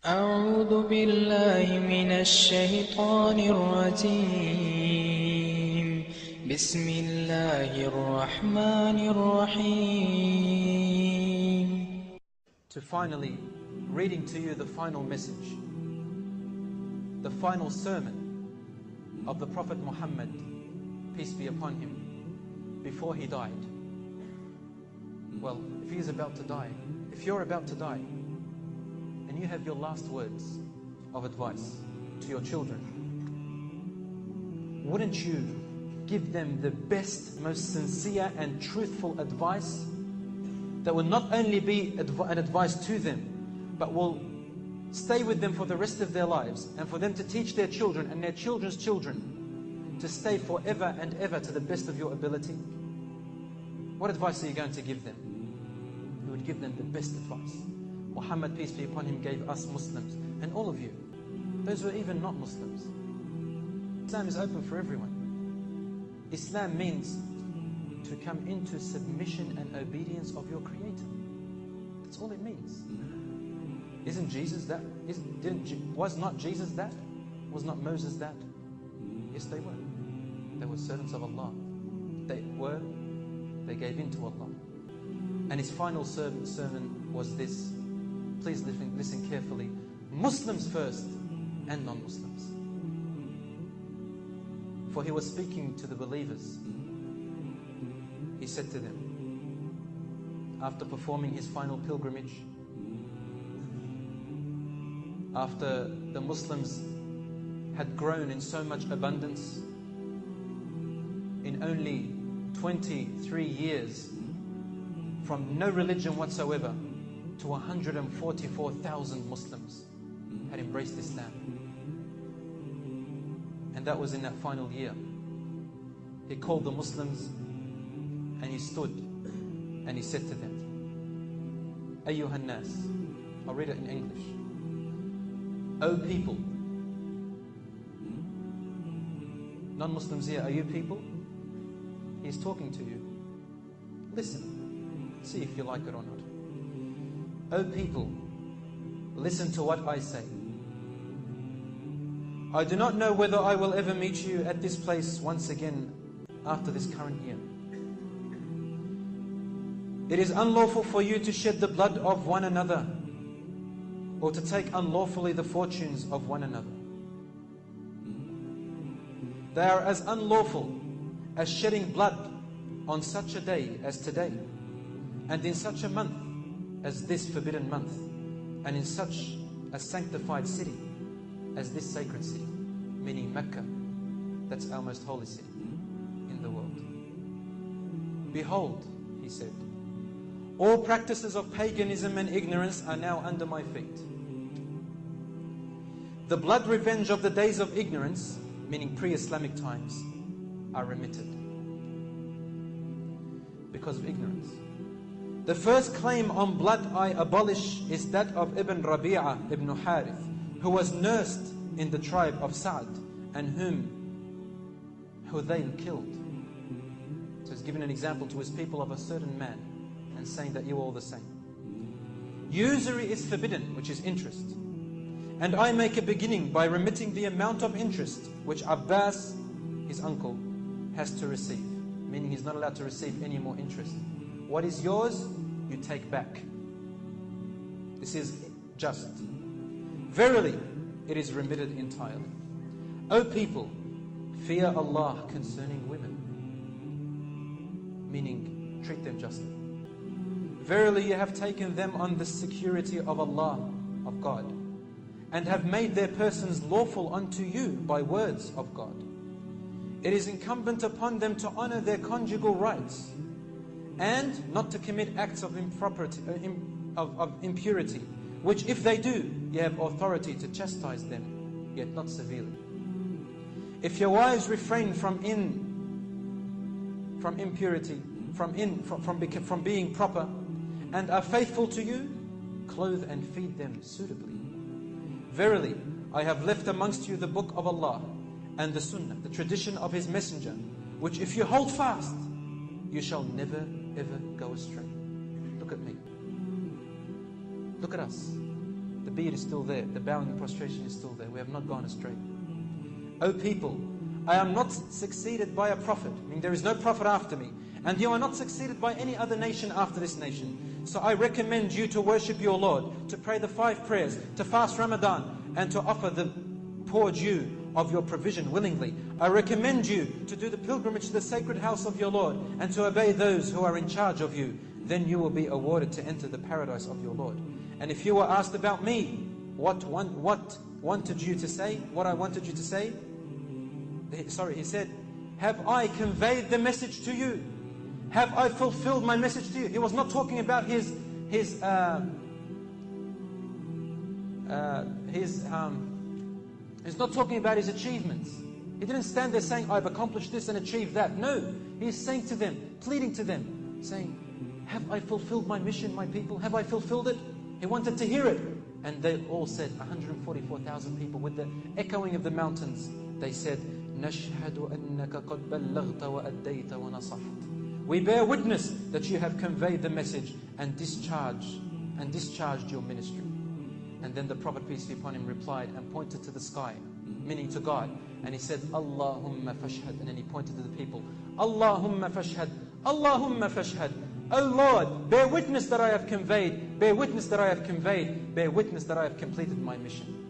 أعوذ بالله من الشيطان الرجيم بسم الله الرحمن الرحيم. To finally reading to you the final message, the final sermon of the Prophet Muhammad, peace be upon him, before he died. Well, if he is about to die, if you're about to die, and you have your last words of advice to your children, wouldn't you give them the best, most sincere and truthful advice that will not only be an advice to them, but will stay with them for the rest of their lives, and for them to teach their children and their children's children to stay forever and ever to the best of your ability? What advice are you going to give them? You would give them the best advice. Muhammad, peace be upon him, gave us Muslims, and all of you, those who are even not Muslims. Islam is open for everyone. Islam means to come into submission and obedience of your Creator. That's all it means. Isn't Jesus that? Was not Jesus that? Was not Moses that? Yes, they were. They were servants of Allah. They gave in to Allah. And his final sermon was this. Please listen carefully. Muslims first and non-Muslims. For he was speaking to the believers. He said to them, after performing his final pilgrimage, after the Muslims had grown in so much abundance, in only 23 years, from no religion whatsoever to 144,000 Muslims had embraced Islam. And that was in that final year. He called the Muslims and he stood and he said to them, Ayyuhan nas, I'll read it in English. O people. Non-Muslims here, are you people? He's talking to you. Listen, see if you like it or not. O people, listen to what I say. I do not know whether I will ever meet you at this place once again after this current year. It is unlawful for you to shed the blood of one another, or to take unlawfully the fortunes of one another. They are as unlawful as shedding blood on such a day as today, and in such a month as this forbidden month, and in such a sanctified city as this sacred city, meaning Mecca. That's our most holy city in the world. Behold, he said, all practices of paganism and ignorance are now under my feet. The blood revenge of the days of ignorance, meaning pre-Islamic times, are remitted because of ignorance. The first claim on blood I abolish is that of Ibn Rabi'ah ibn Harith, who was nursed in the tribe of Sa'd, and whom Hudayl killed. So he's giving an example to his people of a certain man, and saying that you are all the same. Usury is forbidden, which is interest. And I make a beginning by remitting the amount of interest which Abbas, his uncle, has to receive. Meaning he's not allowed to receive any more interest. What is yours, you take back. This is just. Verily, it is remitted entirely. O people, fear Allah concerning women. Meaning, treat them justly. Verily, you have taken them on the security of Allah, of God, and have made their persons lawful unto you by words of God. It is incumbent upon them to honor their conjugal rights, and not to commit acts of impurity, which if they do, you have authority to chastise them, yet not severely. If your wives refrain from impurity, from being proper, and are faithful to you, clothe and feed them suitably. Verily, I have left amongst you the book of Allah and the Sunnah, the tradition of His Messenger, which if you hold fast, you shall never ever go astray. Look at me. Look at us. The beard is still there. The bowing and prostration is still there. We have not gone astray. O people, I am not succeeded by a prophet, meaning there is no prophet after me, and you are not succeeded by any other nation after this nation. So I recommend you to worship your Lord, to pray the 5 prayers, to fast Ramadan, and to offer the poor Jew of your provision willingly. I recommend you to do the pilgrimage to the sacred house of your Lord, and to obey those who are in charge of you. Then you will be awarded to enter the paradise of your Lord. And if you were asked about me, what wanted you to say, what I wanted you to say, he said, have I conveyed the message to you? Have I fulfilled my message to you? He was not talking about he's not talking about his achievements. He didn't stand there saying, I've accomplished this and achieved that. No, he's saying to them, pleading to them, saying, have I fulfilled my mission, my people? Have I fulfilled it? He wanted to hear it. And they all said, 144,000 people with the echoing of the mountains, they said, نَشْهَدُ أَنَّكَ قَدْ بَلَّغْتَ وَأَدَّيْتَ وَنَصَحْتَ. We bear witness that you have conveyed the message and discharged your ministry. And then the Prophet, peace be upon him, replied and pointed to the sky, meaning to God. And he said, Allahumma fashhad. And then he pointed to the people, Allahumma fashhad, Allahumma fashhad. O Lord, bear witness that I have conveyed, bear witness that I have conveyed, bear witness that I have completed my mission.